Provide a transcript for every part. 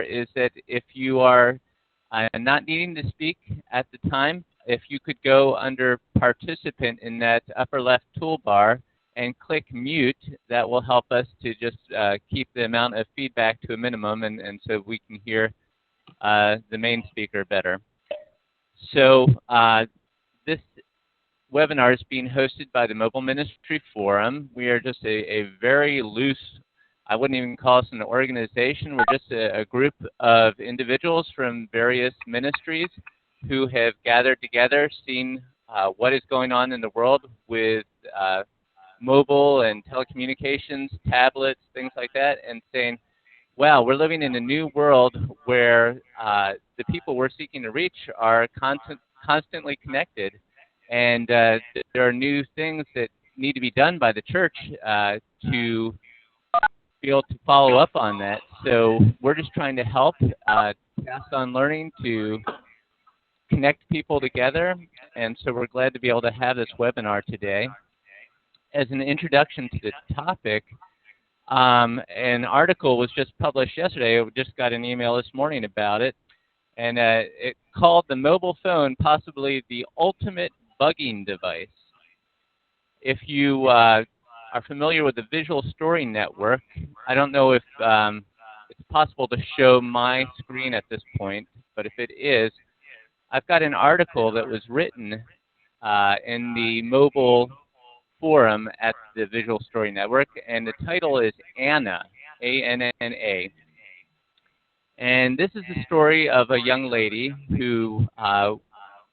is that if you are not needing to speak at the time, if you could go under participant in that upper left toolbar and click mute, that will help us to just keep the amount of feedback to a minimum, and so we can hear the main speaker better. So this webinar is being hosted by the Mobile Ministry Forum. We are just a very loose, I wouldn't even call us an organization, we're just a group of individuals from various ministries who have gathered together, seen what is going on in the world with mobile and telecommunications, tablets, things like that, and saying, wow, we're living in a new world where the people we're seeking to reach are constantly connected. And there are new things that need to be done by the church to be able to follow up on that. So we're just trying to help pass on learning to connect people together. And so we're glad to be able to have this webinar today. As an introduction to the topic, an article was just published yesterday. We just got an email this morning about it. And it called the mobile phone possibly the ultimate bugging device. If you are familiar with the Visual Story Network, I don't know if it's possible to show my screen at this point, but if it is, I've got an article that was written in the mobile forum at the Visual Story Network, and the title is Anna, A-N-N-A. And this is the story of a young lady who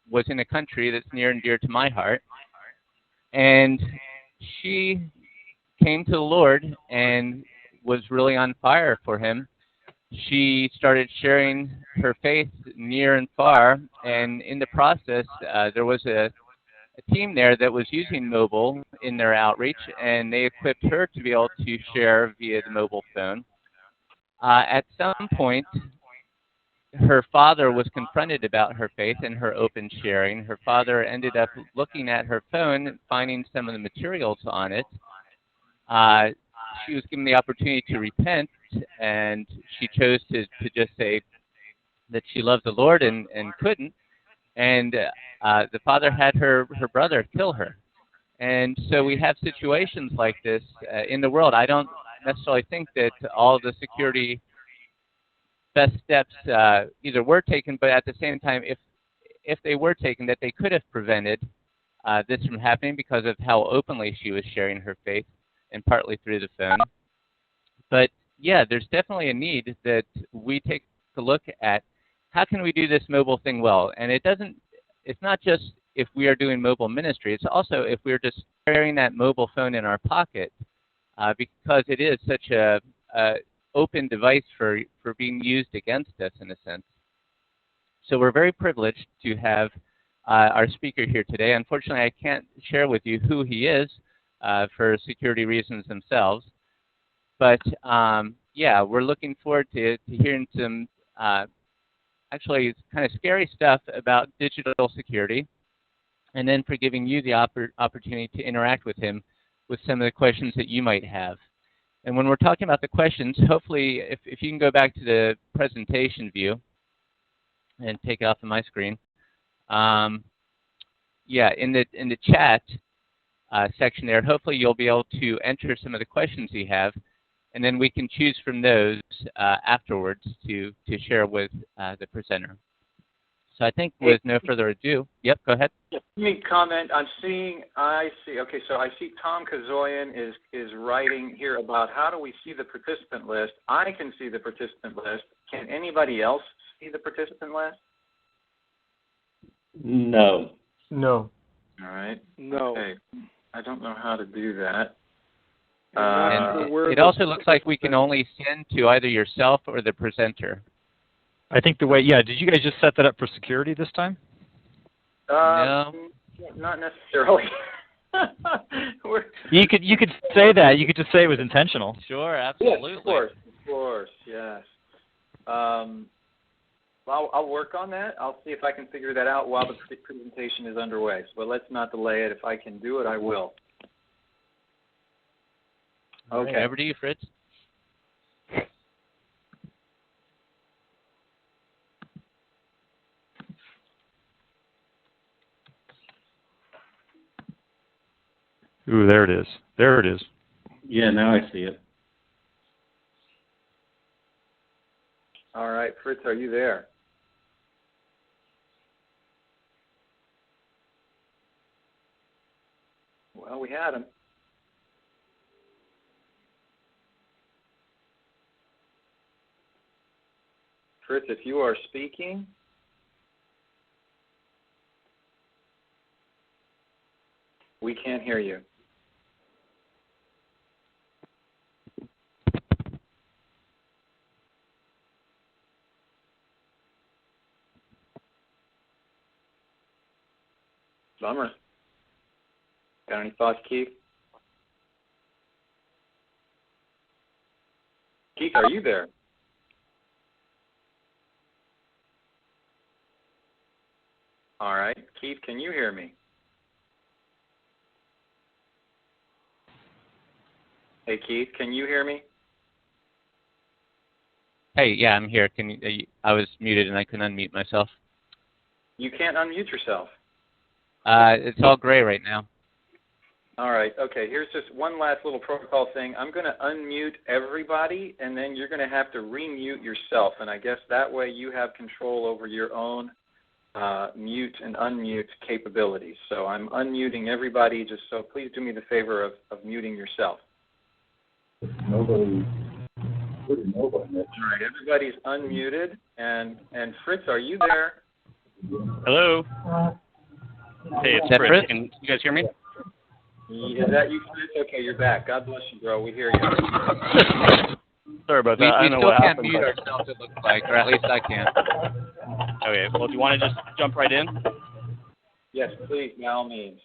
was in a country that's near and dear to my heart. And she came to the Lord and was really on fire for him. She started sharing her faith near and far, and in the process, there was a team there that was using mobile in their outreach, and they equipped her to be able to share via the mobile phone. At some point, her father was confronted about her faith and her open sharing. Her father ended up looking at her phone, finding some of the materials on it. She was given the opportunity to repent, and she chose to just say that she loved the Lord and couldn't. And the father had her brother kill her. And so we have situations like this in the world. I don't necessarily think that all the security best steps either were taken, but at the same time, if they were taken, that they could have prevented this from happening because of how openly she was sharing her faith, and partly through the phone. But yeah, there's definitely a need that we take a look at how can we do this mobile thing well. And it's not just if we are doing mobile ministry, it's also if we're just carrying that mobile phone in our pocket, because it is such a open device for being used against us in a sense. So we're very privileged to have our speaker here today. Unfortunately, I can't share with you who he is for security reasons themselves. But yeah, we're looking forward to hearing some actually kind of scary stuff about digital security, and then for giving you the opportunity to interact with him with some of the questions that you might have. And when we're talking about the questions, hopefully, if you can go back to the presentation view and take it off of my screen. Yeah, in the chat section there, hopefully you'll be able to enter some of the questions you have, and then we can choose from those afterwards to share with the presenter. So I think with no further ado, yep, go ahead. Let me comment. I see, okay, so I see Tom Kazoyan is writing here about how do we see the participant list. I can see the participant list. Can anybody else see the participant list? No. No. All right. No. Okay. I don't know how to do that. And it also looks like we can only send to either yourself or the presenter. I think the way, yeah, did you guys just set that up for security this time? No. Not necessarily. You could say that. You could just say it was intentional. Sure, absolutely. Yes, of course, yes. I'll work on that. I'll see if I can figure that out while the presentation is underway. So let's not delay it. If I can do it, I will. Okay. Over to you, Fritz. Ooh, there it is. There it is. Yeah, now I see it. All right, Fritz, are you there? Well, we had him. Fritz, if you are speaking, we can't hear you. Bummer. Got any thoughts, Keith? Keith, are you there? All right. Keith, can you hear me? Hey, Keith, can you hear me? Hey, yeah, I'm here. Can you, I was muted and I couldn't unmute myself. You can't unmute yourself. It's all gray right now. All right. Okay. Here's just one last little protocol thing. I'm going to unmute everybody, and then you're going to have to remute yourself. And I guess that way you have control over your own mute and unmute capabilities. So I'm unmuting everybody, just so please do me the favor of muting yourself. Nobody. All right. Everybody's unmuted. And Fritz, are you there? Hello. Hey, it's Fritz. Fritz? Can you guys hear me? Is that you, Fritz? Okay, you're back. God bless you, bro. We hear you. Sorry about We that. I don't know still what can't happened. mute ourselves, it looks like, or at least I can't. Okay. Well, do you want to just jump right in? Yes, please, by all means.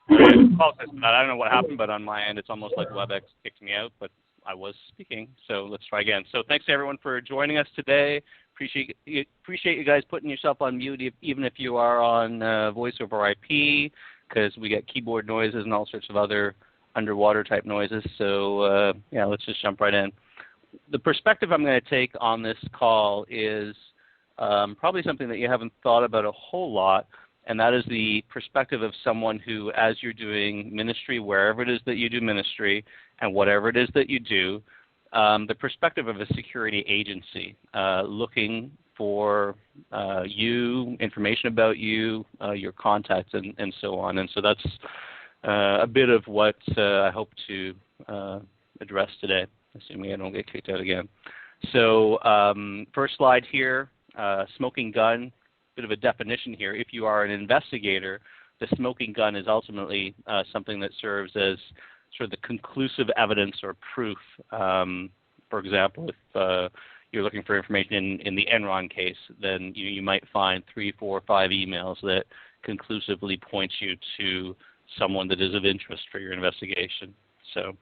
Apologize for that. I don't know what happened, but on my end, it's almost like WebEx kicked me out, but I was speaking, so let's try again. So thanks to everyone for joining us today. Appreciate you guys putting yourself on mute, even if you are on voice over IP, because we get keyboard noises and all sorts of other underwater type noises. So yeah, let's just jump right in. The perspective I'm going to take on this call is probably something that you haven't thought about a whole lot, and that is the perspective of someone who, as you're doing ministry, wherever it is that you do ministry, and whatever it is that you do, the perspective of a security agency looking for you, information about you, your contacts, and so on. And so that's a bit of what I hope to address today, assuming I don't get kicked out again. So first slide here, smoking gun, bit of a definition here. If you are an investigator, the smoking gun is ultimately something that serves as sort of the conclusive evidence or proof. For example, if you're looking for information in the Enron case, then you might find 3, 4, 5 emails that conclusively point you to someone that is of interest for your investigation. So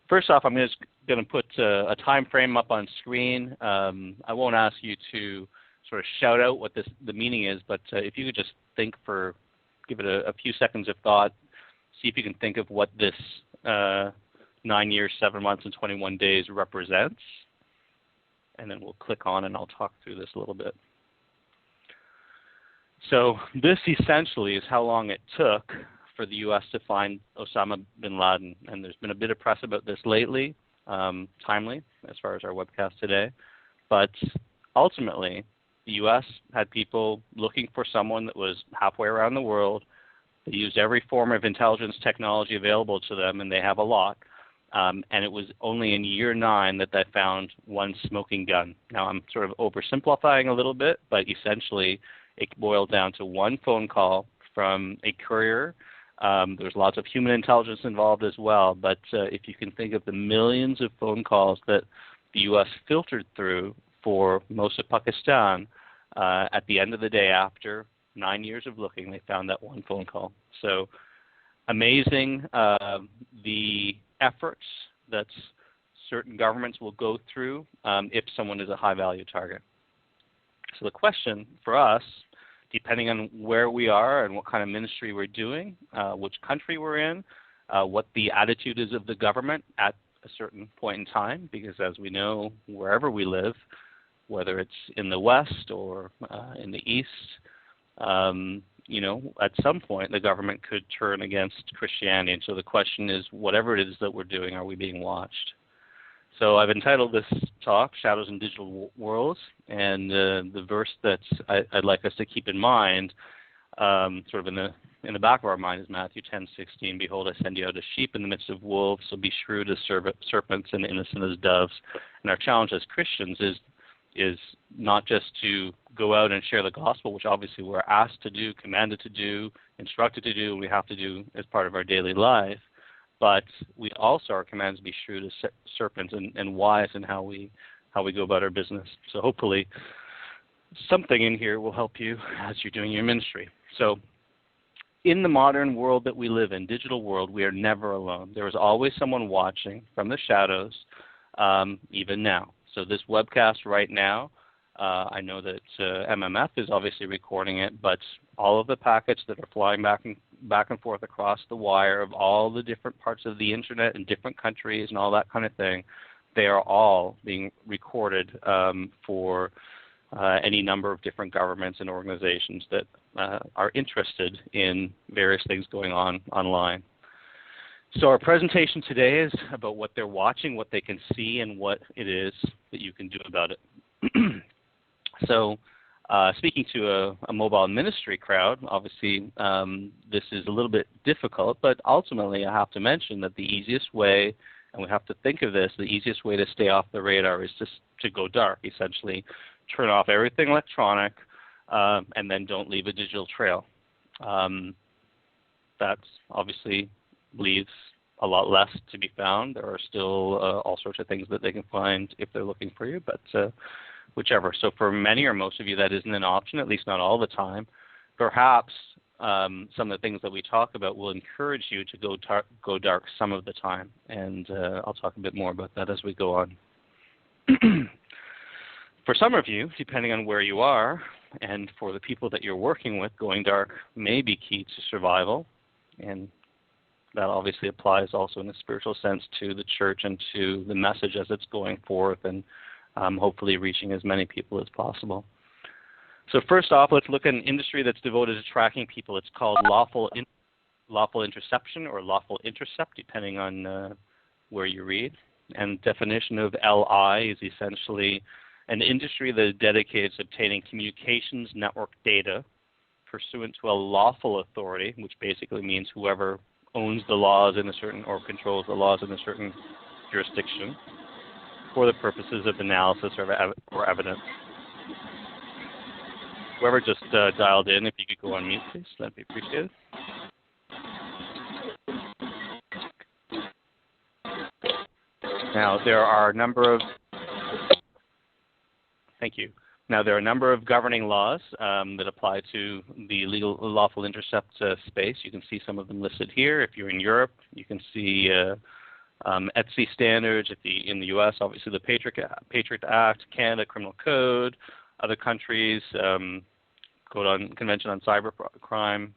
first off, I'm just going to put a time frame up on screen. I won't ask you to sort of shout out what the meaning is, but if you could just give it a few seconds of thought, see if you can think of what this 9 years, 7 months, and 21 days represents. And then we'll click on and I'll talk through this a little bit. So this essentially is how long it took for the U.S. to find Osama bin Laden. And there's been a bit of press about this lately, timely, as far as our webcast today. But ultimately, the U.S. had people looking for someone that was halfway around the world. They used every form of intelligence technology available to them, and they have a lot. And it was only in year 9 that they found one smoking gun. Now, I'm sort of oversimplifying a little bit, but essentially it boiled down to one phone call from a courier. There's lots of human intelligence involved as well, but if you can think of the millions of phone calls that the U.S. filtered through for most of Pakistan, at the end of the day, after 9 years of looking, they found that one phone call. So amazing the efforts that certain governments will go through if someone is a high-value target. So the question for us, depending on where we are and what kind of ministry we're doing, which country we're in, what the attitude is of the government at a certain point in time, because as we know, wherever we live, whether it's in the West or in the East, at some point the government could turn against Christianity. And so the question is, whatever it is that we're doing, are we being watched? So I've entitled this talk, Shadows in Digital Worlds, and the verse that I'd like us to keep in mind, sort of in the back of our mind, is Matthew 10:16. Behold, I send you out as sheep in the midst of wolves, so be shrewd as serpents and innocent as doves. And our challenge as Christians is not just to go out and share the gospel, which obviously we're asked to do, commanded to do, instructed to do, and we have to do as part of our daily life, but we also are commanded to be shrewd as serpents and wise in how we go about our business. So hopefully something in here will help you as you're doing your ministry. So in the modern world that we live in, digital world, we are never alone. There is always someone watching from the shadows, even now. So this webcast right now, I know that MMF is obviously recording it, but all of the packets that are flying back and forth across the wire of all the different parts of the internet in different countries and all that kind of thing, they are all being recorded for any number of different governments and organizations that are interested in various things going on online. So our presentation today is about what they're watching, what they can see, and what it is that you can do about it. So speaking to a mobile ministry crowd, obviously this is a little bit difficult, but ultimately I have to mention that the easiest way, and we have to think of this, the easiest way to stay off the radar is just to go dark, essentially turn off everything electronic, and then don't leave a digital trail. That obviously leaves a lot less to be found. There are still all sorts of things that they can find if they're looking for you, but whichever. So for many or most of you, that isn't an option, at least not all the time. Perhaps some of the things that we talk about will encourage you to go dark some of the time, and I'll talk a bit more about that as we go on. For some of you, depending on where you are, and for the people that you're working with, going dark may be key to survival, and that obviously applies also in a spiritual sense to the church and to the message as it's going forth and hopefully reaching as many people as possible. So first off, let's look at an industry that's devoted to tracking people. It's called lawful interception or lawful intercept, depending on where you read. And definition of LI is essentially an industry that is dedicated to obtaining communications network data pursuant to a lawful authority, which basically means whoever owns the laws in a certain or controls the laws in a certain jurisdiction for the purposes of analysis or evidence. Whoever just dialed in, if you could go on mute, please, that'd be appreciated. Now, there are a number of There are a number of governing laws that apply to the lawful intercept space. You can see some of them listed here. If you're in Europe, you can see ETSI standards. In the U.S., obviously the Patriot Act, Canada Criminal Code, other countries, Convention on Cybercrime.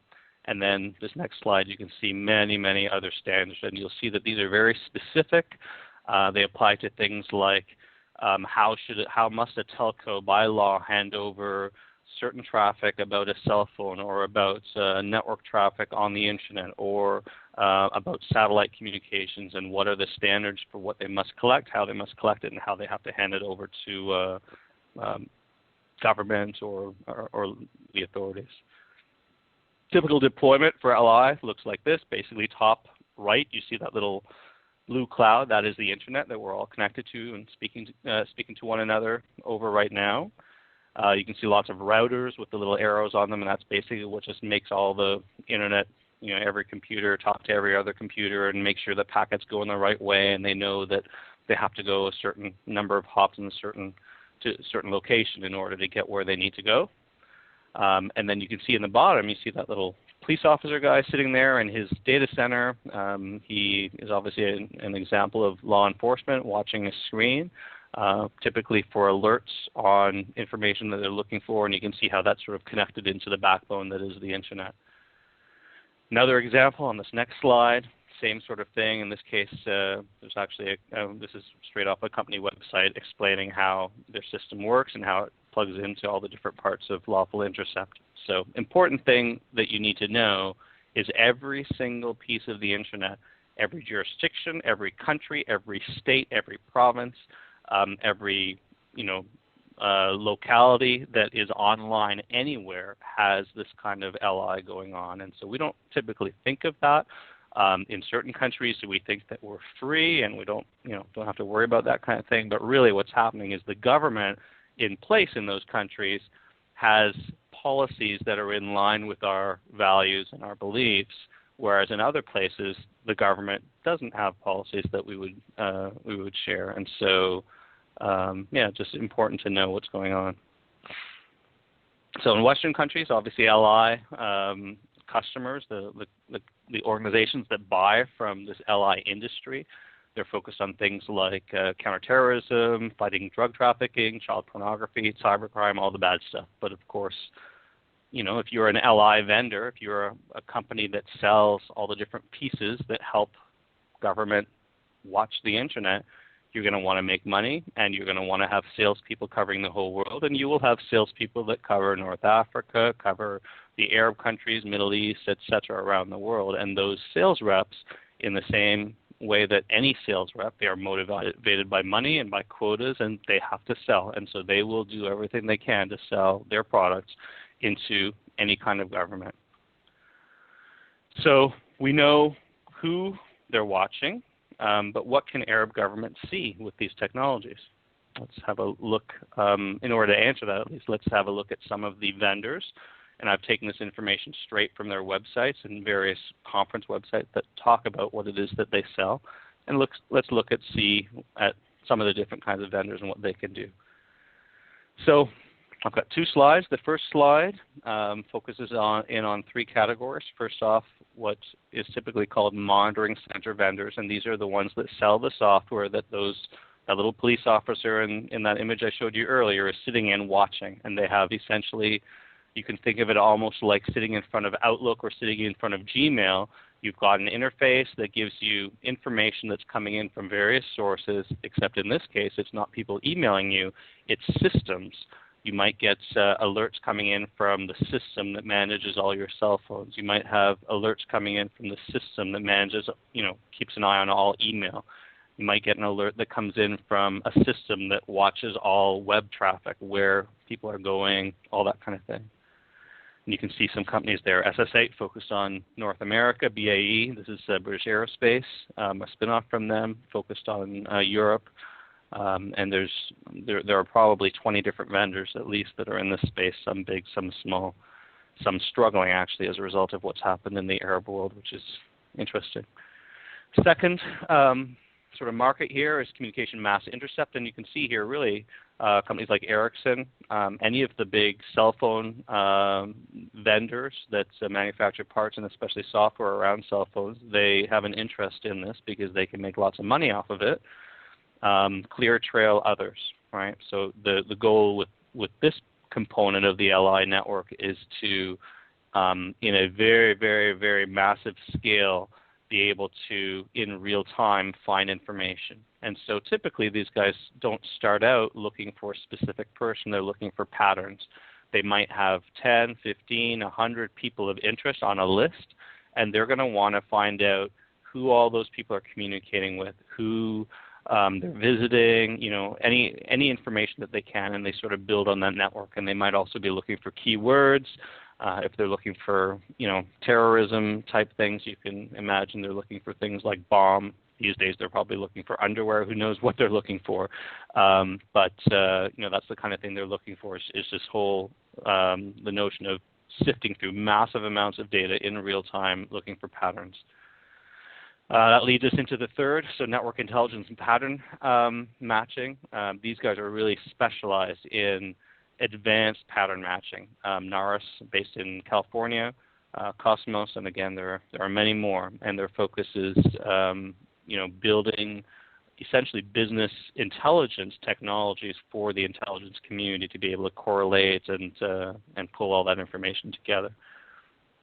And then this next slide, you can see many, many other standards. And you'll see that these are very specific. They apply to things like how must a telco by law hand over certain traffic about a cell phone or about network traffic on the internet or about satellite communications, and what are the standards for what they must collect, how they must collect it, and how they have to hand it over to government or the authorities. Typical deployment for LI looks like this. Basically, top right, you see that little blue cloud. That is the internet that we're all connected to and speaking to one another over right now. You can see lots of routers with the little arrows on them, and that's basically what just makes all the internet, every computer talk to every other computer and make sure that packets go in the right way, and they know that they have to go a certain number of hops in a certain location in order to get where they need to go. And then you can see in the bottom, you see that little police officer guy sitting there in his data center. He is obviously an example of law enforcement watching a screen, typically for alerts on information that they're looking for, and you can see how that's sort of connected into the backbone that is the internet. Another example on this next slide, same sort of thing. In this case, there's actually this is straight off a company website explaining how their system works and how it plugs into all the different parts of lawful intercept. So important thing that you need to know is every single piece of the internet, every jurisdiction, every country, every state, every province, every locality that is online anywhere has this kind of LI going on. And so we don't typically think of that. In certain countries, we think that we're free and we don't have to worry about that kind of thing. But really what's happening is the government in place in those countries has policies that are in line with our values and our beliefs, whereas in other places, the government doesn't have policies that we would share. And so, just important to know what's going on. So in Western countries, obviously LI customers, the organizations that buy from this LI industry, they're focused on things like counterterrorism, fighting drug trafficking, child pornography, cybercrime, all the bad stuff. But of course, if you're an LI vendor, if you're a company that sells all the different pieces that help government watch the internet, you're going to want to make money, and you're going to want to have salespeople covering the whole world, and you will have salespeople that cover North Africa, cover the Arab countries, Middle East, etc., around the world. And those sales reps, in the same way that any sales rep, they are motivated by money and by quotas, and they have to sell. And so they will do everything they can to sell their products into any kind of government. So we know who they're watching, but what can Arab governments see with these technologies? Let's have a look. In order to answer that, at least, let's have a look at some of the vendors. And I've taken this information straight from their websites and various conference websites that talk about what it is that they sell. And let's look at some of the different kinds of vendors and what they can do. So I've got two slides. The first slide focuses on three categories. First off, what is typically called monitoring center vendors, and these are the ones that sell the software that that little police officer in that image I showed you earlier is sitting in watching. And they have essentially, you can think of it almost like sitting in front of Outlook or sitting in front of Gmail. You've got an interface that gives you information that's coming in from various sources, except in this case, it's not people emailing you, it's systems. You might get alerts coming in from the system that manages all your cell phones. You might have alerts coming in from the system that manages, keeps an eye on all email. You might get an alert that comes in from a system that watches all web traffic, where people are going, all that kind of thing. And you can see some companies there. SS8 focused on North America. BAE, this is British Aerospace, a spinoff from them, focused on Europe. And there are probably 20 different vendors at least that are in this space, some big, some small, some struggling actually as a result of what's happened in the Arab world, which is interesting. Second sort of market here is communication mass intercept, and you can see here really companies like Ericsson, any of the big cell phone vendors that manufacture parts and especially software around cell phones, they have an interest in this because they can make lots of money off of it. ClearTrail, others, right? So the goal with this component of the LI network is to, in a very, very, very massive scale, be able to, in real time, find information. And so typically these guys don't start out looking for a specific person, they're looking for patterns. They might have 10, 15, 100 people of interest on a list, and they're going to want to find out who all those people are communicating with, who they're visiting, any information that they can, and they sort of build on that network. And they might also be looking for keywords. If they're looking for, terrorism type things, you can imagine they're looking for things like bomb. These days they're probably looking for underwear. Who knows what they're looking for? But that's the kind of thing they're looking for is this whole, the notion of sifting through massive amounts of data in real time, looking for patterns. That leads us into the third, so network intelligence and pattern matching. These guys are really specialized in advanced pattern matching. NARIS, based in California, Cosmos, and again, there are many more. And their focus is, building essentially business intelligence technologies for the intelligence community to be able to correlate and pull all that information together.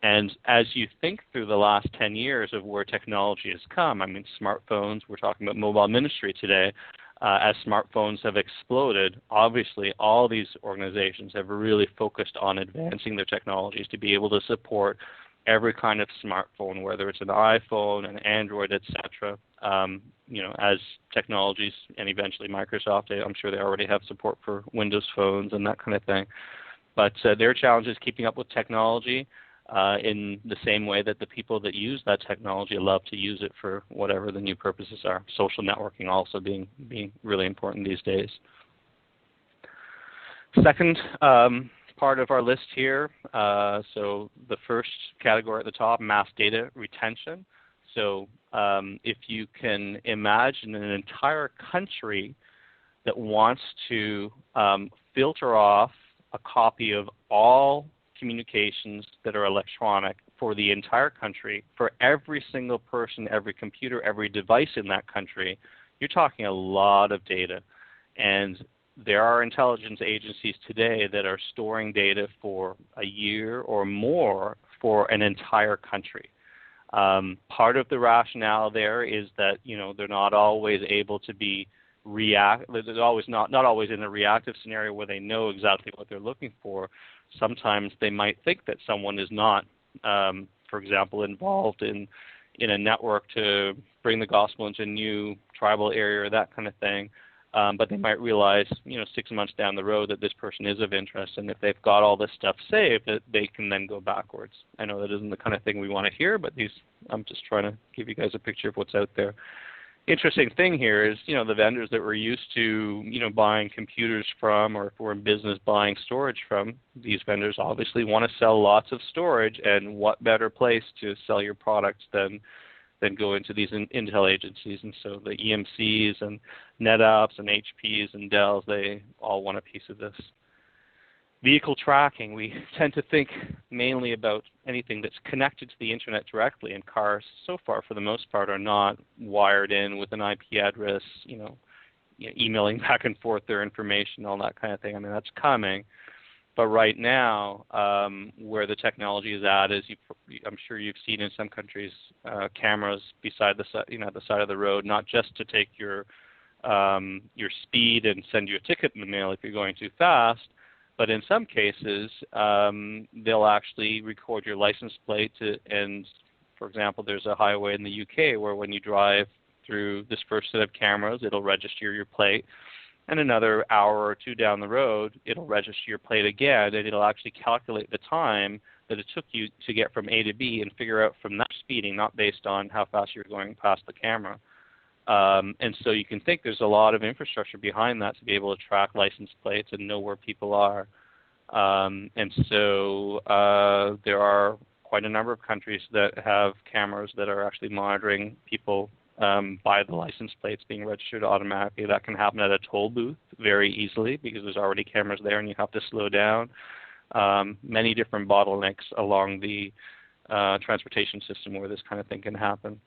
And as you think through the last 10 years of where technology has come, I mean, smartphones, we're talking about mobile ministry today, as smartphones have exploded, obviously all these organizations have really focused on advancing their technologies to be able to support every kind of smartphone, whether it's an iPhone, an Android, etc. As technologies, and eventually Microsoft, I'm sure they already have support for Windows phones and that kind of thing. But their challenge is keeping up with technology in the same way that the people that use that technology love to use it for whatever the new purposes are. Social networking also being really important these days. Second part of our list here, so the first category at the top, mass data retention. So if you can imagine an entire country that wants to filter off a copy of all communications that are electronic for the entire country, for every single person, every computer, every device in that country, you're talking a lot of data. And there are intelligence agencies today that are storing data for a year or more for an entire country. Part of the rationale there is that they're not always able to be There's always not always in a reactive scenario where they know exactly what they're looking for. Sometimes they might think that someone is not, for example, involved in a network to bring the gospel into a new tribal area or that kind of thing. But they might realize, 6 months down the road that this person is of interest, and if they've got all this stuff saved, that they can then go backwards. I know that isn't the kind of thing we want to hear, but I'm just trying to give you guys a picture of what's out there. Interesting thing here is, the vendors that we're used to, buying computers from, or if we're in business buying storage from, these vendors obviously want to sell lots of storage, and what better place to sell your products than go into these Intel agencies. And so the EMCs and NetApps and HPs and Dells, they all want a piece of this. Vehicle tracking, we tend to think mainly about anything that's connected to the internet directly, and cars so far for the most part are not wired in with an IP address, emailing back and forth their information, all that kind of thing. I mean, that's coming. But right now, where the technology is at is, I'm sure you've seen in some countries, cameras beside the side of the road, not just to take your speed and send you a ticket in the mail if you're going too fast, but in some cases, they'll actually record your license plate. And for example, there's a highway in the UK where when you drive through this first set of cameras, it'll register your plate. And another hour or two down the road, it'll register your plate again, and it'll actually calculate the time that it took you to get from A to B and figure out from that speeding, not based on how fast you're going past the camera. And so you can think there's a lot of infrastructure behind that to be able to track license plates and know where people are. And so there are quite a number of countries that have cameras that are actually monitoring people by the license plates being registered automatically. That can happen at a toll booth very easily because there's already cameras there and you have to slow down. Many different bottlenecks along the transportation system where this kind of thing can happen.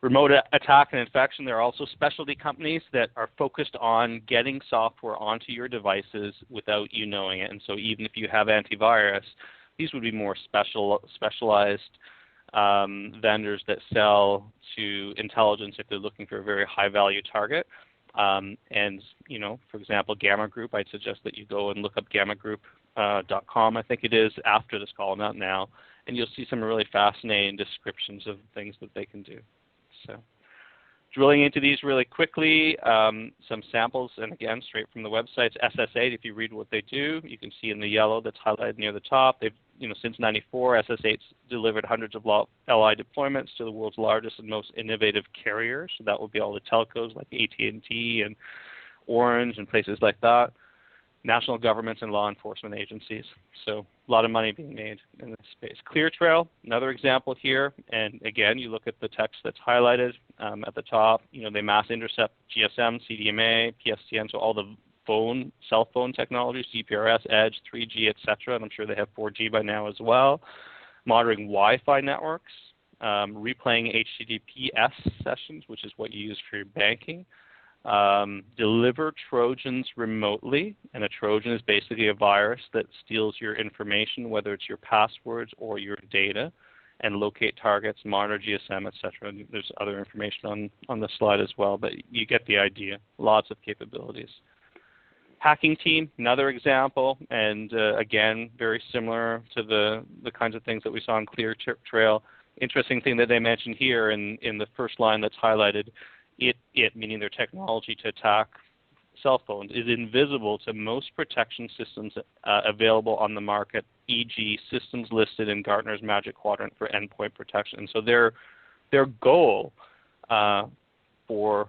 Remote attack and infection, there are also specialty companies that are focused on getting software onto your devices without you knowing it. And so even if you have antivirus, these would be more specialized vendors that sell to intelligence if they're looking for a very high-value target. And, for example, Gamma Group, I'd suggest that you go and look up gammagroup.com, I think it is, after this call, not now, and you'll see some really fascinating descriptions of things that they can do. So drilling into these really quickly, some samples, and again, straight from the websites. SS8, if you read what they do, you can see in the yellow that's highlighted near the top. They've, since '94, SS8's delivered hundreds of LI deployments to the world's largest and most innovative carriers. So that would be all the telcos like AT&T and Orange and places like that. National governments and law enforcement agencies. So a lot of money being made in this space. ClearTrail, another example here. And again, you look at the text that's highlighted at the top. They mass intercept GSM, CDMA, PSTN, so all the cell phone technologies, GPRS, Edge, 3G, etc. And I'm sure they have 4G by now as well. Monitoring Wi-Fi networks, replaying HTTPS sessions, which is what you use for your banking. Deliver Trojans remotely, and a Trojan is basically a virus that steals your information, whether it's your passwords or your data, and locate targets, monitor GSM, etc. There's other information on the slide as well, but you get the idea. Lots of capabilities. Hacking team, another example, and again, very similar to the kinds of things that we saw in ClearTrail. Interesting thing that they mentioned here in the first line that's highlighted, it meaning their technology to attack cell phones, is invisible to most protection systems available on the market, e.g. systems listed in Gartner's Magic Quadrant for endpoint protection. And so their goal for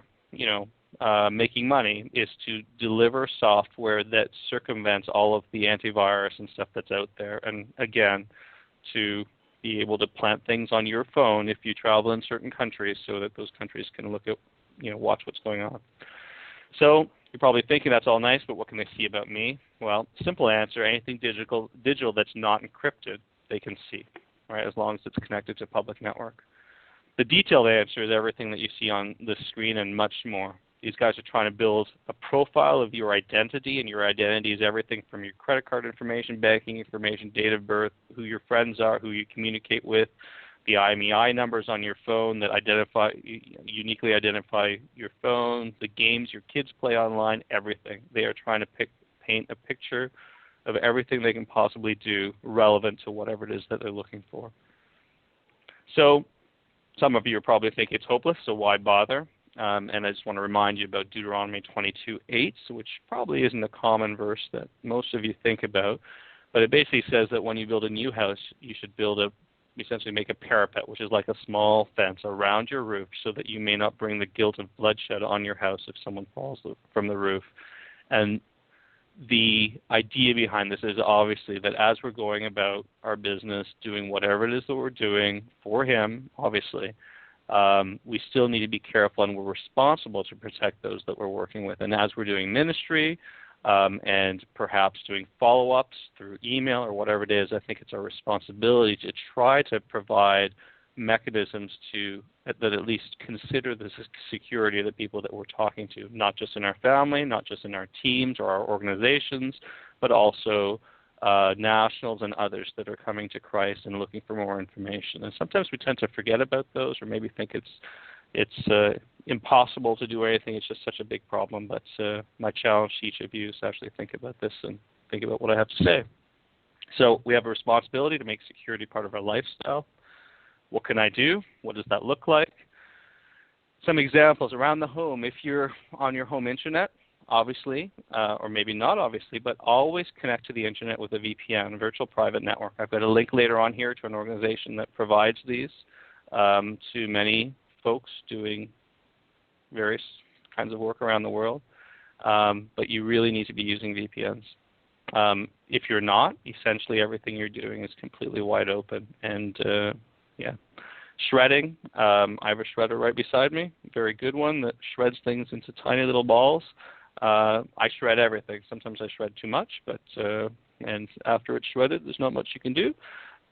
making money is to deliver software that circumvents all of the antivirus and stuff that's out there. And again, to be able to plant things on your phone if you travel in certain countries so that those countries can look at, watch what's going on. So you're probably thinking that's all nice, but what can they see about me? Well, simple answer, anything digital that's not encrypted, they can see, right, as long as it's connected to a public network. The detailed answer is everything that you see on the screen and much more. These guys are trying to build a profile of your identity, and your identity is everything from your credit card information, banking information, date of birth, who your friends are, who you communicate with, the IMEI numbers on your phone that uniquely identify your phone, the games your kids play online, everything. They are trying to paint a picture of everything they can possibly do relevant to whatever it is that they're looking for. So some of you are probably thinking it's hopeless, so why bother? And I just want to remind you about Deuteronomy 22:8, which probably isn't a common verse that most of you think about, but it basically says that when you build a new house, you should essentially make a parapet, which is like a small fence around your roof so that you may not bring the guilt of bloodshed on your house if someone falls from the roof. And the idea behind this is obviously that as we're going about our business, doing whatever it is that we're doing for him, obviously, we still need to be careful, and we're responsible to protect those that we're working with. And as we're doing ministry and perhaps doing follow-ups through email or whatever it is, I think it's our responsibility to try to provide mechanisms that at least consider the security of the people that we're talking to, not just in our family, not just in our teams or our organizations, but also nationals and others that are coming to Christ and looking for more information. And sometimes we tend to forget about those, or maybe think it's impossible to do anything. It's just such a big problem. But my challenge to each of you is to actually think about this and think about what I have to say. So we have a responsibility to make security part of our lifestyle. What can I do? What does that look like? Some examples around the home. If you're on your home internet, obviously, or maybe not obviously, but always connect to the internet with a VPN, a virtual private network. I've got a link later on here to an organization that provides these to many folks doing various kinds of work around the world. But you really need to be using VPNs. If you're not, essentially everything you're doing is completely wide open. And shredding. I have a shredder right beside me, a very good one that shreds things into tiny little balls. I shred everything. Sometimes I shred too much, but and after it's shredded, there's not much you can do.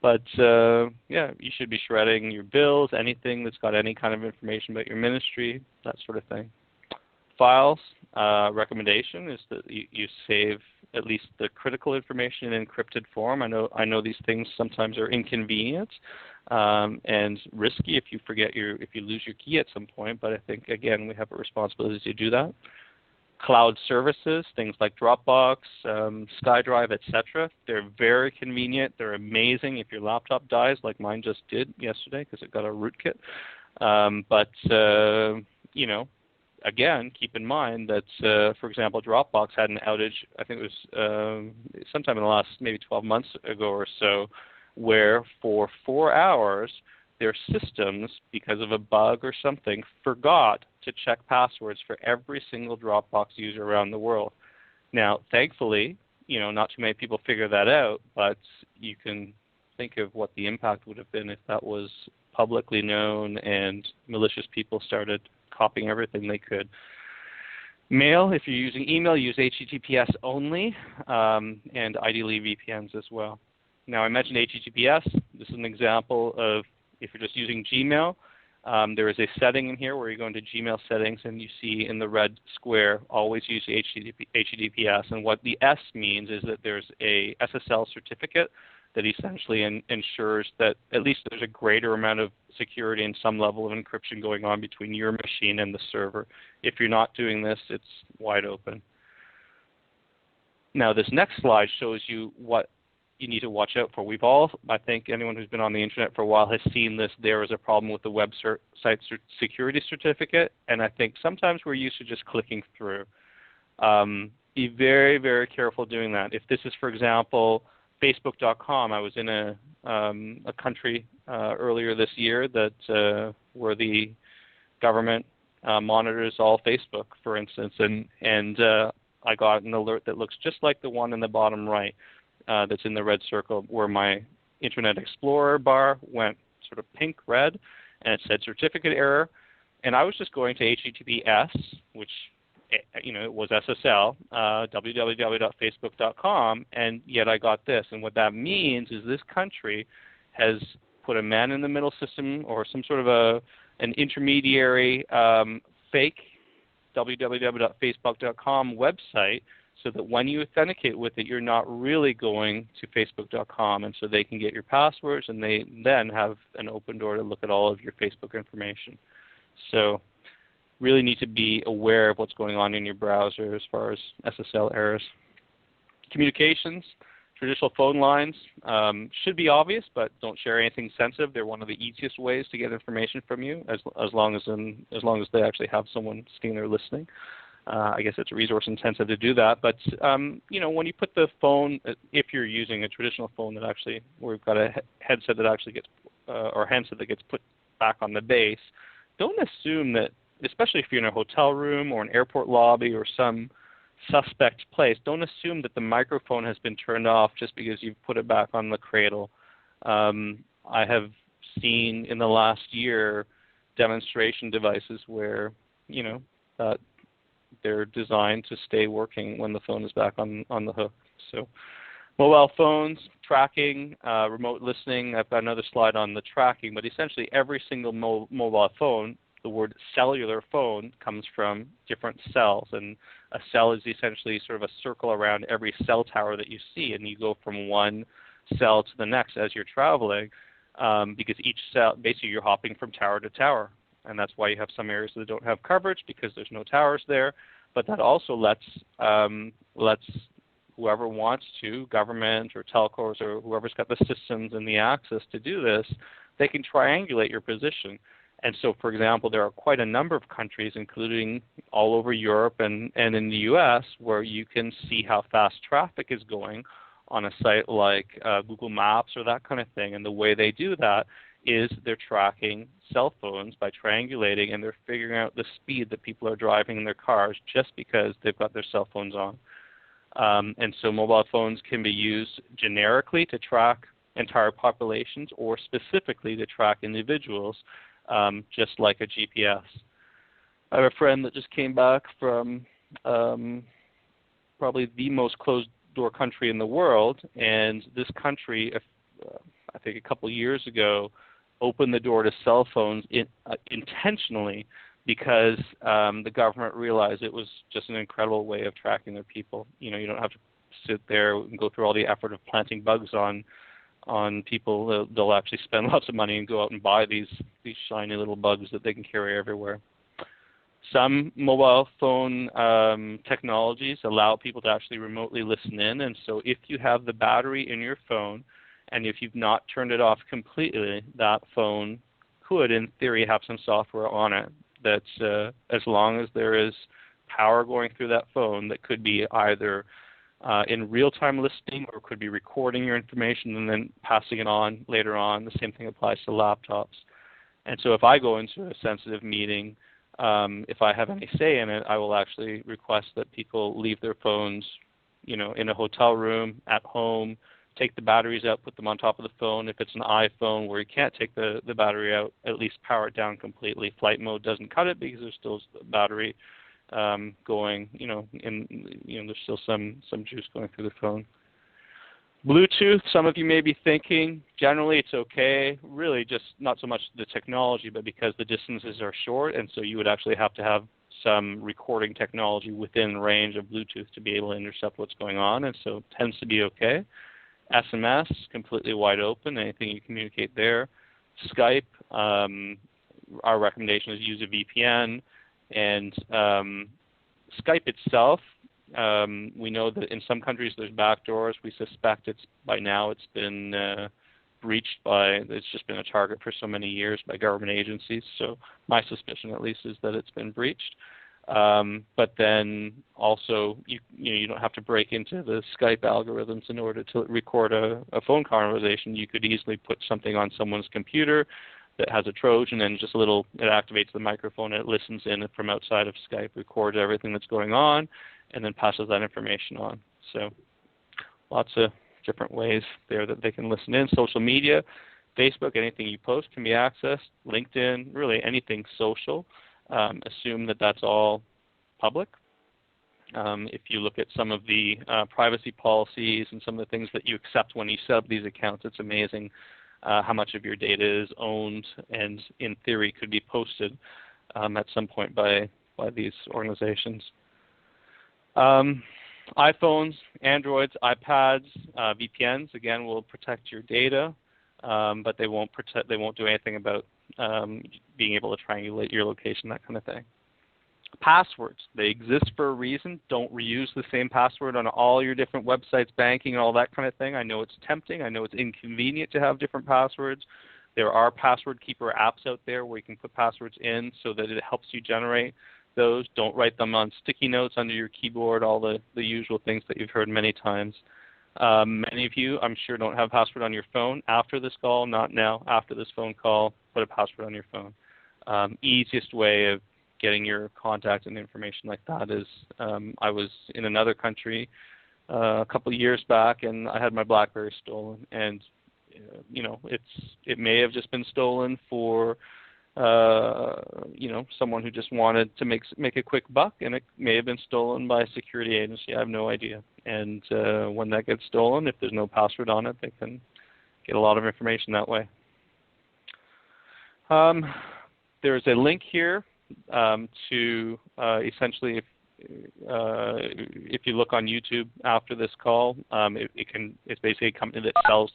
But you should be shredding your bills, anything that's got any kind of information about your ministry, that sort of thing. Files. Recommendation is that you save at least the critical information in encrypted form. I know these things sometimes are inconvenient and risky if you lose your key at some point. But I think again we have a responsibility to do that. Cloud services, things like Dropbox, SkyDrive, etc. They're very convenient. They're amazing if your laptop dies, like mine just did yesterday because it got a rootkit. Again, keep in mind that, for example, Dropbox had an outage, I think it was sometime in the last maybe 12 months ago or so, where for 4 hours their systems, because of a bug or something, forgot to check passwords for every single Dropbox user around the world. Now, thankfully, not too many people figure that out, but you can think of what the impact would have been if that was publicly known and malicious people started copying everything they could. Mail, if you're using email, use HTTPS only, and ideally VPNs as well. Now, I mentioned HTTPS. This is an example of if you're just using Gmail, there is a setting in here where you go into Gmail settings and you see in the red square, always use HTTPS. And what the S means is that there's a SSL certificate that essentially ensures that at least there's a greater amount of security and some level of encryption going on between your machine and the server. If you're not doing this, it's wide open. Now, this next slide shows you what you need to watch out for. We've all, I think anyone who's been on the internet for a while has seen this. There is a problem with the website security certificate, and I think sometimes we're used to just clicking through. Be very, very careful doing that. If this is, for example, Facebook.com, I was in a country earlier this year that where the government monitors all Facebook, for instance, and I got an alert that looks just like the one in the bottom right that's in the red circle, where my Internet Explorer bar went sort of pink red, and it said certificate error, and I was just going to HTTPS, which it was SSL, www.facebook.com, and yet I got this. And what that means is this country has put a man-in-the-middle system or some sort of an intermediary fake www.facebook.com website, so that when you authenticate with it, you're not really going to facebook.com, and so they can get your passwords, and they then have an open door to look at all of your Facebook information. So really need to be aware of what's going on in your browser as far as SSL errors. Communications, traditional phone lines should be obvious, but don't share anything sensitive. They're one of the easiest ways to get information from you, as long as they actually have someone sitting there listening. I guess it's resource intensive to do that, but when you put the phone, if you're using a traditional phone that actually, where we've got a headset that actually gets, or handset that gets put back on the base, don't assume that, especially if you're in a hotel room or an airport lobby or some suspect place, don't assume that the microphone has been turned off just because you've put it back on the cradle. I have seen in the last year demonstration devices where, they're designed to stay working when the phone is back on the hook. So mobile phones, tracking, remote listening. I've got another slide on the tracking, but essentially every single mobile phone, the word cellular phone comes from different cells, and a cell is essentially sort of a circle around every cell tower that you see, and you go from one cell to the next as you're traveling, because each cell, basically you're hopping from tower to tower, and that's why you have some areas that don't have coverage because there's no towers there, but that also lets whoever wants to, government or telcos or whoever's got the systems and the access to do this, they can triangulate your position. And so, for example, there are quite a number of countries, including all over Europe and in the U.S., where you can see how fast traffic is going on a site like Google Maps or that kind of thing. And the way they do that is they're tracking cell phones by triangulating, and they're figuring out the speed that people are driving in their cars just because they've got their cell phones on. And so mobile phones can be used generically to track entire populations or specifically to track individuals, just like a GPS. I have a friend that just came back from probably the most closed-door country in the world, and this country, I think a couple of years ago, opened the door to cell phones intentionally because the government realized it was just an incredible way of tracking their people. You don't have to sit there and go through all the effort of planting bugs on people. They'll actually spend lots of money and go out and buy these shiny little bugs that they can carry everywhere. Some mobile phone technologies allow people to actually remotely listen in, and so if you have the battery in your phone and if you've not turned it off completely, that phone could, in theory, have some software on it that's, as long as there is power going through that phone, that could be either in real-time listening or could be recording your information and then passing it on later on. The same thing applies to laptops. And so if I go into a sensitive meeting, if I have any say in it, I will actually request that people leave their phones, in a hotel room, at home, take the batteries out, put them on top of the phone. If it's an iPhone where you can't take the battery out, at least power it down completely. Flight mode doesn't cut it because there's still battery going, there's still some juice going through the phone. Bluetooth, some of you may be thinking, generally it's okay, really just not so much the technology, but because the distances are short, and so you would actually have to have some recording technology within range of Bluetooth to be able to intercept what's going on, and so it tends to be okay. SMS, completely wide open, anything you communicate there. Skype, our recommendation is use a VPN. And Skype itself, we know that in some countries there's backdoors. We suspect by now it's been breached it's just been a target for so many years by government agencies. So my suspicion, at least, is that it's been breached. But then also, you don't have to break into the Skype algorithms in order to record a phone conversation. You could easily put something on someone's computer that has a Trojan, and just it activates the microphone, and it listens in from outside of Skype, records everything that's going on, and then passes that information on. So lots of different ways there that they can listen in. Social media, Facebook, anything you post can be accessed. LinkedIn, really anything social. Assume that that's all public. If you look at some of the privacy policies and some of the things that you accept when you set up these accounts, it's amazing how much of your data is owned and, in theory, could be posted at some point by these organizations. iPhones, Androids, iPads, VPNs, again, will protect your data, but they won't do anything about being able to triangulate your location, that kind of thing. Passwords, they exist for a reason. Don't reuse the same password on all your different websites, banking, and all that kind of thing. I know it's tempting. I know it's inconvenient to have different passwords. There are password keeper apps out there where you can put passwords in so that it helps you generate those. Don't write them on sticky notes under your keyboard, all the usual things that you've heard many times. Many of you, I'm sure, don't have a password on your phone. After this call, not now, after this phone call, put a password on your phone. Easiest way of getting your contact and information like that is, I was in another country a couple of years back, and I had my BlackBerry stolen. And it may have just been stolen for someone who just wanted to make a quick buck, and it may have been stolen by a security agency. I have no idea. And when that gets stolen, if there's no password on it, they can get a lot of information that way. There's a link here to essentially, if you look on YouTube after this call, it's basically a company that sells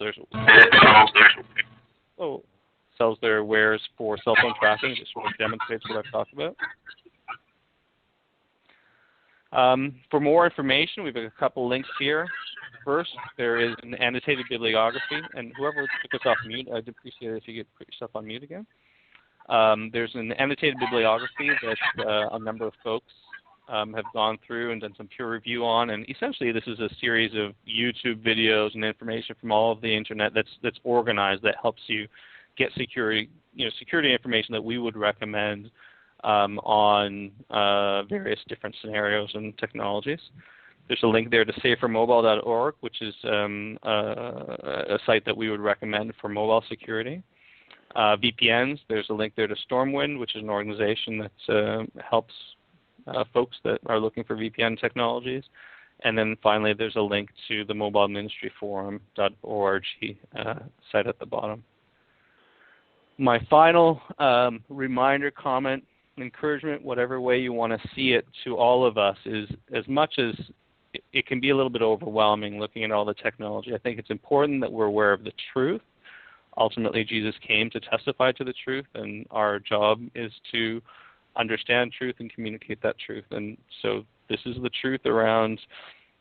their wares for cell phone tracking. It just sort of demonstrates what I've talked about. For more information, we've got a couple links here. First, there is an annotated bibliography, and whoever took us off mute, I'd appreciate it if you could put yourself on mute again. There's an annotated bibliography that a number of folks have gone through and done some peer review on, and essentially this is a series of YouTube videos and information from all of the internet that's organized, that helps you get security information that we would recommend on various different scenarios and technologies. There's a link there to safermobile.org, which is a site that we would recommend for mobile security. VPNs, there's a link there to Stormwind, which is an organization that helps folks that are looking for VPN technologies. And then finally, there's a link to the Mobile Ministry Forum.org site at the bottom. My final reminder, comment, encouragement, whatever way you want to see it, to all of us is, as much as it can be a little bit overwhelming looking at all the technology, I think it's important that we're aware of the truth. Ultimately, Jesus came to testify to the truth, and our job is to understand truth and communicate that truth. And so this is the truth around,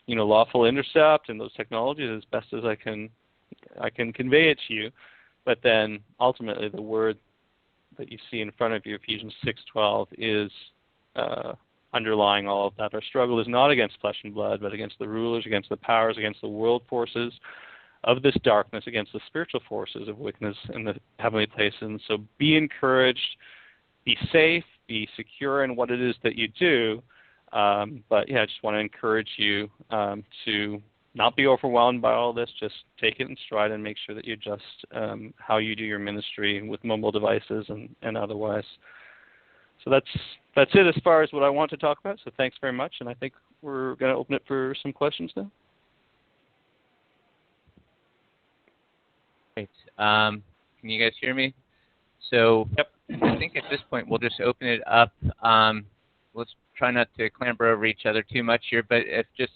lawful intercept and those technologies as best as I can convey it to you. But then ultimately the word that you see in front of you, Ephesians 6:12, is underlying all of that. Our struggle is not against flesh and blood, but against the rulers, against the powers, against the world forces of this darkness, against the spiritual forces of wickedness in the heavenly places. And so be encouraged, be safe, be secure in what it is that you do. But yeah, I just want to encourage you to not be overwhelmed by all this. Just take it in stride and make sure that you adjust how you do your ministry with mobile devices and otherwise. So that's it as far as what I want to talk about. So thanks very much, and I think we're going to open it for some questions now. Great. Can you guys hear me? So Yep. I think at this point we'll just open it up. Let's try not to clamber over each other too much here, but if just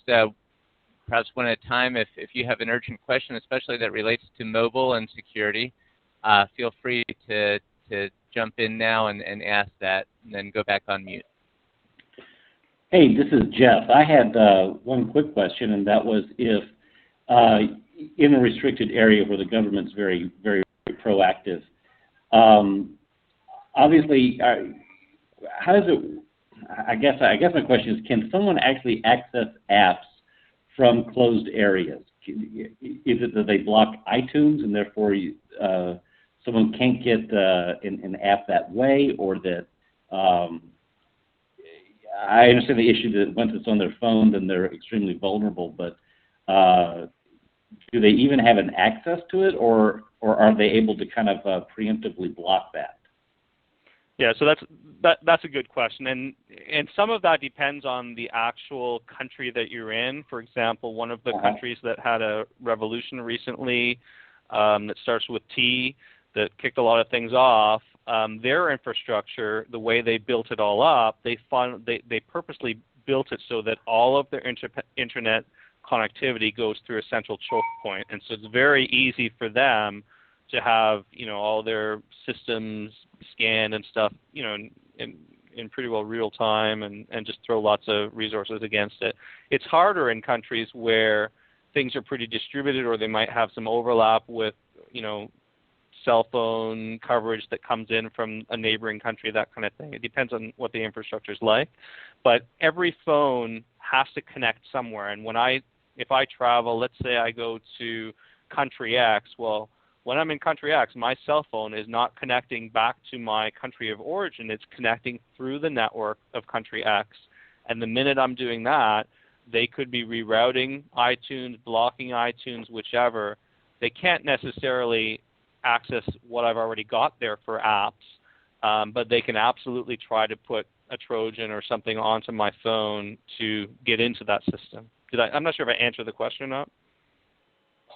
perhaps one at a time. If you have an urgent question, especially that relates to mobile and security, feel free to jump in now and ask that, and then go back on mute. Hey, this is Jeff. I had one quick question, and that was if in a restricted area where the government's very, very proactive, obviously, how does it? I guess my question is: can someone actually access apps from closed areas? Is it that they block iTunes and therefore someone can't get an app that way, or that I understand the issue that once it's on their phone, then they're extremely vulnerable. But do they even have an access to it, or are they able to kind of preemptively block that? Yeah, so that's a good question, and some of that depends on the actual country that you're in. For example, one of the countries that had a revolution recently that starts with T, that kicked a lot of things off. Their infrastructure, the way they built it all up, they purposely built it so that all of their internet connectivity goes through a central choke point, and so it's very easy for them to have all their systems scanned and stuff in pretty well real time, and just throw lots of resources against it. It's harder in countries where things are pretty distributed, or they might have some overlap with cell phone coverage that comes in from a neighboring country, that kind of thing. It depends on what the infrastructure is like. But every phone has to connect somewhere. And if I travel, let's say I go to country X, well, when I'm in country X, my cell phone is not connecting back to my country of origin. It's connecting through the network of country X. And the minute I'm doing that, they could be rerouting iTunes, blocking iTunes, whichever. They can't necessarily access what I've already got there for apps, but they can absolutely try to put a Trojan or something onto my phone to get into that system. I'm not sure if I answered the question or not.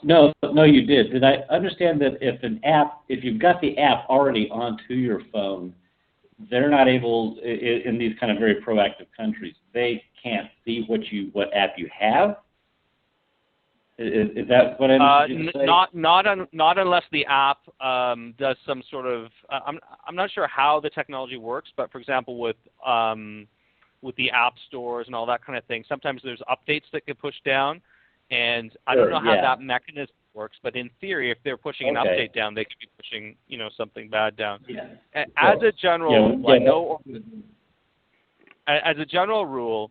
No, you did. Did I understand that if you've got the app already onto your phone, they're not able, in these kind of very proactive countries, they can't see what app you have? Is that what I understood you to say? Not unless the app does some sort of. I'm not sure how the technology works, but for example, with the app stores and all that kind of thing, sometimes there's updates that get pushed down, and I don't know how that mechanism works. But in theory, if they're pushing an update down, they could be pushing something bad down. Yeah. As a general, as a general rule.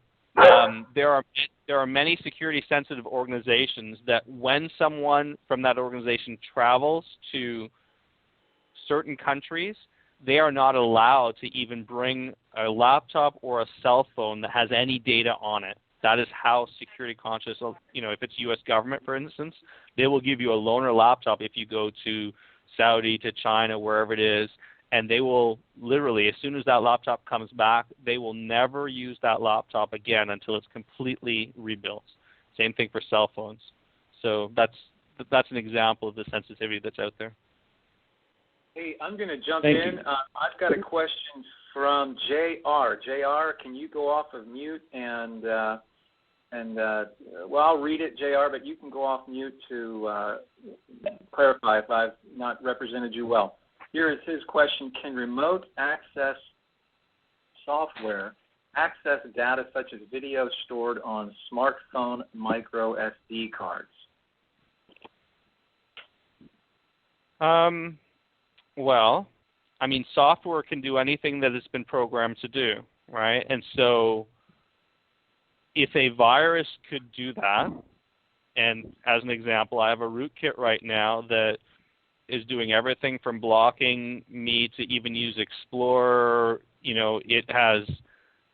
There are many security-sensitive organizations that when someone from that organization travels to certain countries, they are not allowed to even bring a laptop or a cell phone that has any data on it. That is how security conscious, if it's U.S. government, for instance, they will give you a loaner laptop if you go to Saudi, to China, wherever it is, and they will literally, as soon as that laptop comes back, they will never use that laptop again until it's completely rebuilt. Same thing for cell phones. So that's an example of the sensitivity that's out there. Hey, I'm going to jump in. I've got a question from JR. JR, can you go off of mute and I'll read it, JR, but you can go off mute to clarify if I've not represented you well. Here is his question: can remote access software access data such as video stored on smartphone micro SD cards? Well, I mean, software can do anything that it's been programmed to do, right? And so if a virus could do that, and as an example, I have a rootkit right now that is doing everything from blocking me to even use Explorer. It has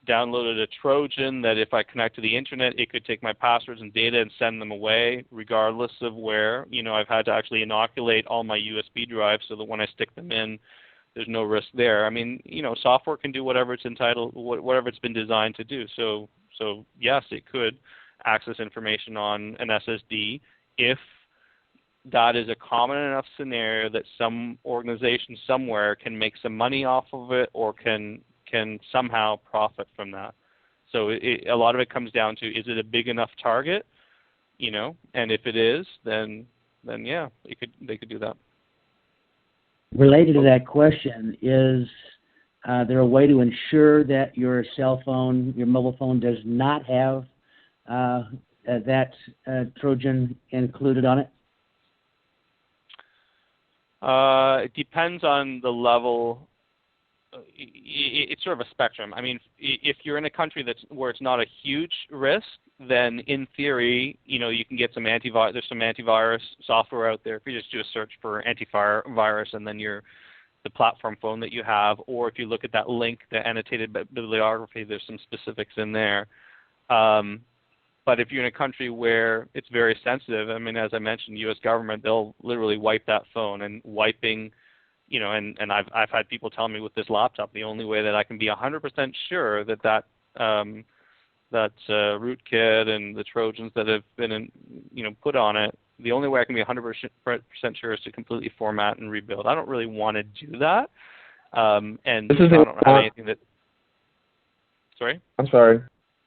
downloaded a Trojan that if I connect to the internet, it could take my passwords and data and send them away regardless of where. I've had to actually inoculate all my USB drives so that when I stick them in, there's no risk there. I mean, software can do whatever it's whatever it's been designed to do. So yes, it could access information on an SSD if that is a common enough scenario that some organization somewhere can make some money off of it or can somehow profit from that. So a lot of it comes down to, is it a big enough target? and if it is, then yeah, they could do that. Related to that question, is there a way to ensure that your cell phone, your mobile phone, does not have that Trojan included on it? It depends on the level. It's sort of a spectrum. I mean, if you're in a country where it's not a huge risk, then in theory, you can get some antivirus. There's some antivirus software out there. If you just do a search for antivirus and then the platform phone that you have, or if you look at that link, the annotated bibliography, there's some specifics in there. But if you're in a country where it's very sensitive, I mean, as I mentioned, the U.S. government, they'll literally wipe that phone, and wiping, and I've had people tell me with this laptop, the only way that I can be 100% sure that rootkit and the Trojans that have been put on it, the only way I can be 100% sure is to completely format and rebuild. I don't really want to do that, and I don't have anything that. Sorry. I'm sorry.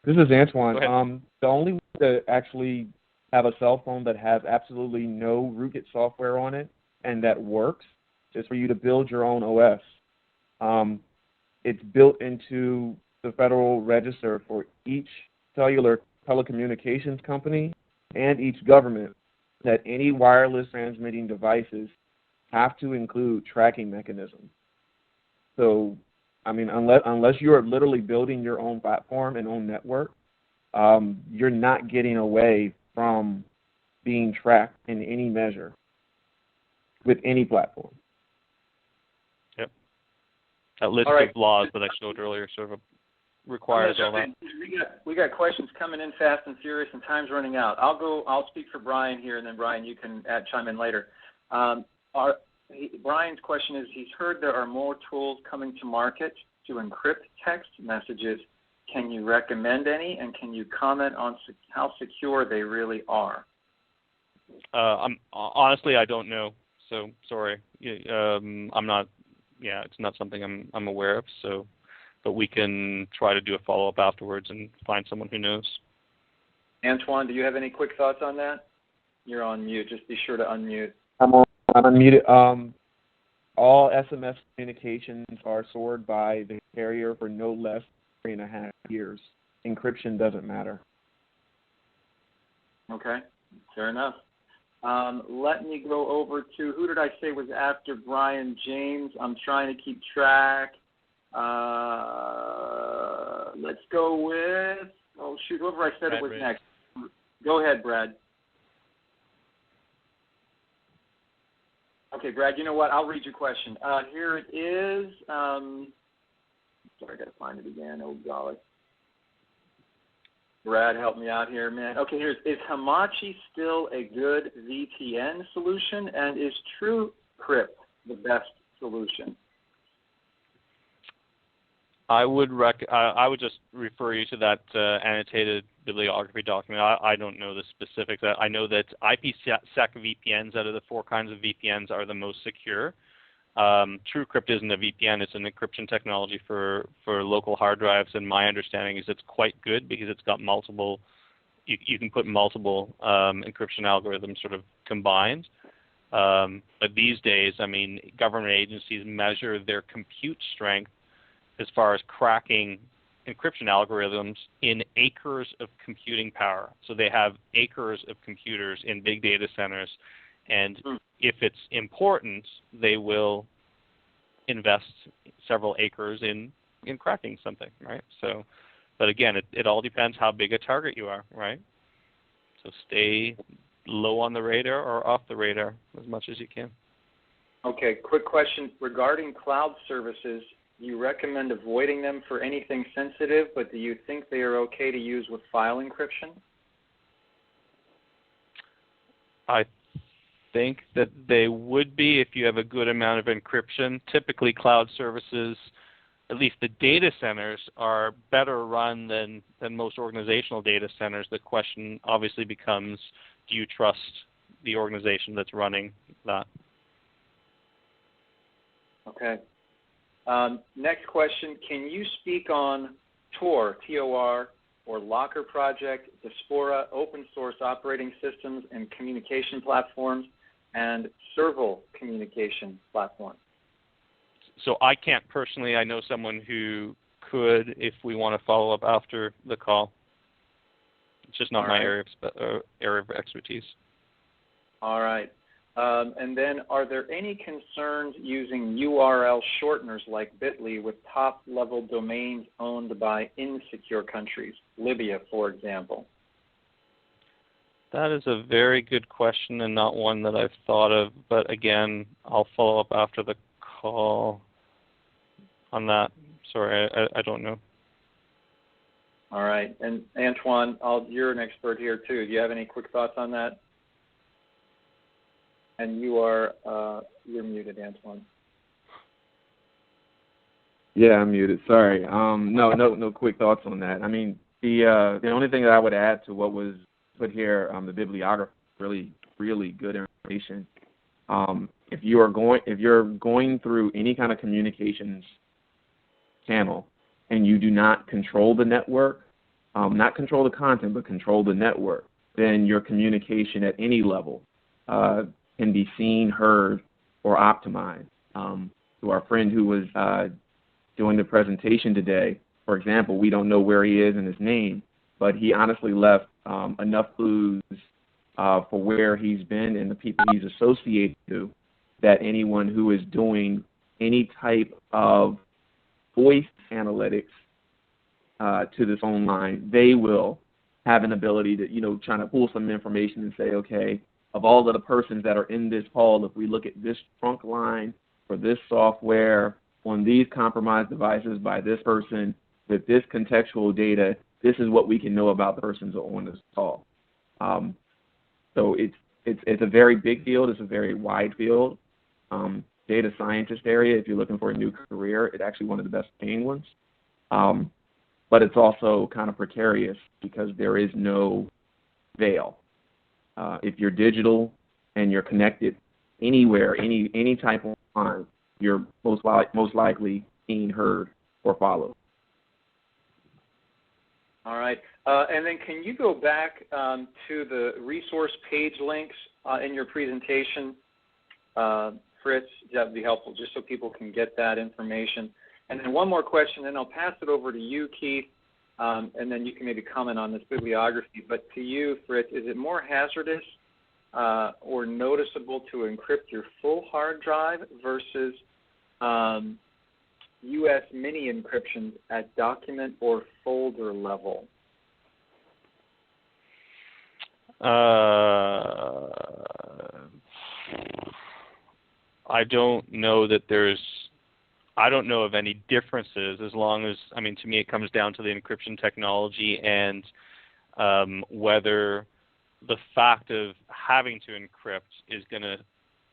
This is Antoine. Go ahead. The only way to actually have a cell phone that has absolutely no rootkit software on it and that works is for you to build your own OS. It's built into the Federal Register for each cellular telecommunications company and each government that any wireless transmitting devices have to include tracking mechanisms. So, I mean, unless you are literally building your own platform and own network, you're not getting away from being tracked in any measure with any platform. Yep. That list of laws that I showed earlier sort of requires all that. We got questions coming in fast and furious, and time's running out. I'll speak for Brian here, and then Brian, you can chime in later. Brian's question is, he's heard there are more tools coming to market to encrypt text messages. Can you recommend any, and can you comment on how secure they really are? Honestly, I don't know. So sorry. I'm not. Yeah, it's not something I'm aware of. So, but we can try to do a follow-up afterwards and find someone who knows. Antoine, do you have any quick thoughts on that? You're on mute. Just be sure to unmute. I'm unmuted. All SMS communications are stored by the carrier for no less than 3.5 years. Encryption doesn't matter. Okay, fair enough. Let me go over to, who did I say was after Brian? James. I'm trying to keep track. Let's go with, whoever I said Brad it was Ray. Next. Go ahead, Brad. Okay, Brad, you know what? I'll read your question. Here it is. Sorry, I got to find it again. Oh, golly. Brad, help me out here, man. Okay, is Hamachi still a good VPN solution, and is TrueCrypt the best solution? I would just refer you to that annotated bibliography document. I don't know the specifics. I know that IPsec VPNs out of the 4 kinds of VPNs are the most secure. TrueCrypt isn't a VPN; it's an encryption technology for local hard drives. And my understanding is it's quite good because it's got multiple. You can put multiple encryption algorithms sort of combined. But these days, I mean, government agencies measure their compute strength as far as cracking encryption algorithms in acres of computing power. So they have acres of computers in big data centers, and if it's important, they will invest several acres in cracking something, right? So, but again, it all depends how big a target you are, right? So stay low on the radar or off the radar as much as you can. Okay, quick question regarding cloud services. You recommend avoiding them for anything sensitive, but do you think they are okay to use with file encryption? I think that they would be if you have a good amount of encryption. Typically, cloud services, at least the data centers, are better run than most organizational data centers. The question obviously becomes, do you trust the organization that's running that? Okay. Next question, can you speak on Tor, T-O-R, or Locker Project, Diaspora, open source operating systems and communication platforms, and Serval communication platform? So I can't personally. I know someone who could if we want to follow up after the call. It's just not my area of expertise. All right. And then are there any concerns using URL shorteners like Bitly with top-level domains owned by insecure countries, Libya, for example? That is a very good question and not one that I've thought of. But again, I'll follow up after the call on that. Sorry, I don't know. All right. And Antoine, you're an expert here too. Do you have any quick thoughts on that? And you're muted, Antoine. Yeah, I'm muted. Sorry. No quick thoughts on that. I mean, the only thing that I would add to what was put here, the bibliography, really good information. If you're going through any kind of communications channel and you do not control the network, not control the content, but control the network, then your communication at any level can be seen, heard, or optimized. To our friend who was doing the presentation today, for example, we don't know where he is and his name, but he honestly left enough clues for where he's been and the people he's associated to, that anyone who is doing any type of voice analytics to this phone line, they will have an ability to, trying to pull some information and say, okay, of all of the persons that are in this call, if we look at this trunk line for this software on these compromised devices by this person with this contextual data, this is what we can know about the persons on this call. So it's a very big field. It's a very wide field. Data scientist area, if you're looking for a new career, it's actually one of the best paying ones. But it's also kind of precarious because there is no veil. If you're digital and you're connected anywhere, any type of line, you're most likely seen, heard, or followed. All right. And then can you go back to the resource page links in your presentation, Fritz? That would be helpful, just so people can get that information. And then one more question, and I'll pass it over to you, Keith, and then you can maybe comment on this bibliography. But to you, Fritz, is it more hazardous or noticeable to encrypt your full hard drive versus U.S. mini encryptions at document or folder level? I don't know of any differences, as long as, to me it comes down to the encryption technology and whether the fact of having to encrypt is going to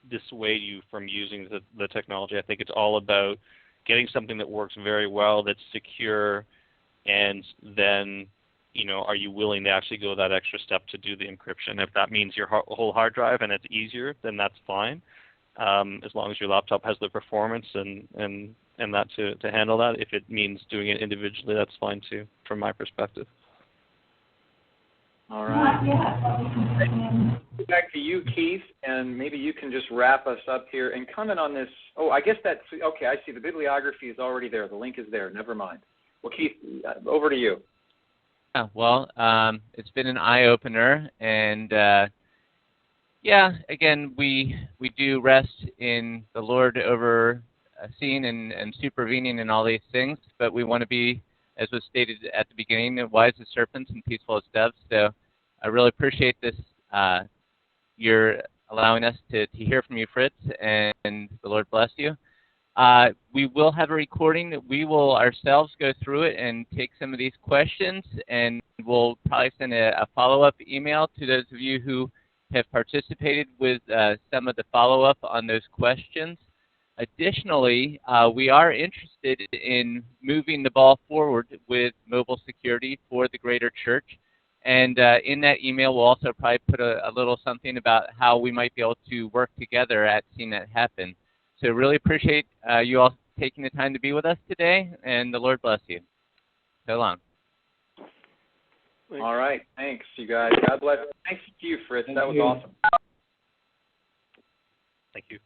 dissuade you from using the technology. I think it's all about getting something that works very well, that's secure, and then, are you willing to actually go that extra step to do the encryption? If that means your whole hard drive and it's easier, then that's fine. As long as your laptop has the performance and that to handle that. If it means doing it individually, that's fine too, from my perspective. All right. Back to you, Keith, and maybe you can just wrap us up here and comment on this. Oh, I guess that's, okay, I see the bibliography is already there. The link is there. Never mind. Well, Keith, over to you. Well, it's been an eye-opener, and again, we do rest in the Lord over seeing and supervening in all these things, but we want to be, as was stated at the beginning, wise as serpents and peaceful as doves. So I really appreciate this. You're allowing us to hear from you, Fritz, and the Lord bless you. We will have a recording. We will ourselves go through it and take some of these questions, and we'll probably send a follow-up email to those of you who have participated with some of the follow-up on those questions. Additionally, we are interested in moving the ball forward with mobile security for the greater church. And in that email, we'll also probably put a little something about how we might be able to work together at seeing that happen. So really appreciate you all taking the time to be with us today, and the Lord bless you. So long. All right. Thanks, you guys. God bless. Thanks to you, Fritz. Thank that was you. awesome. Thank you.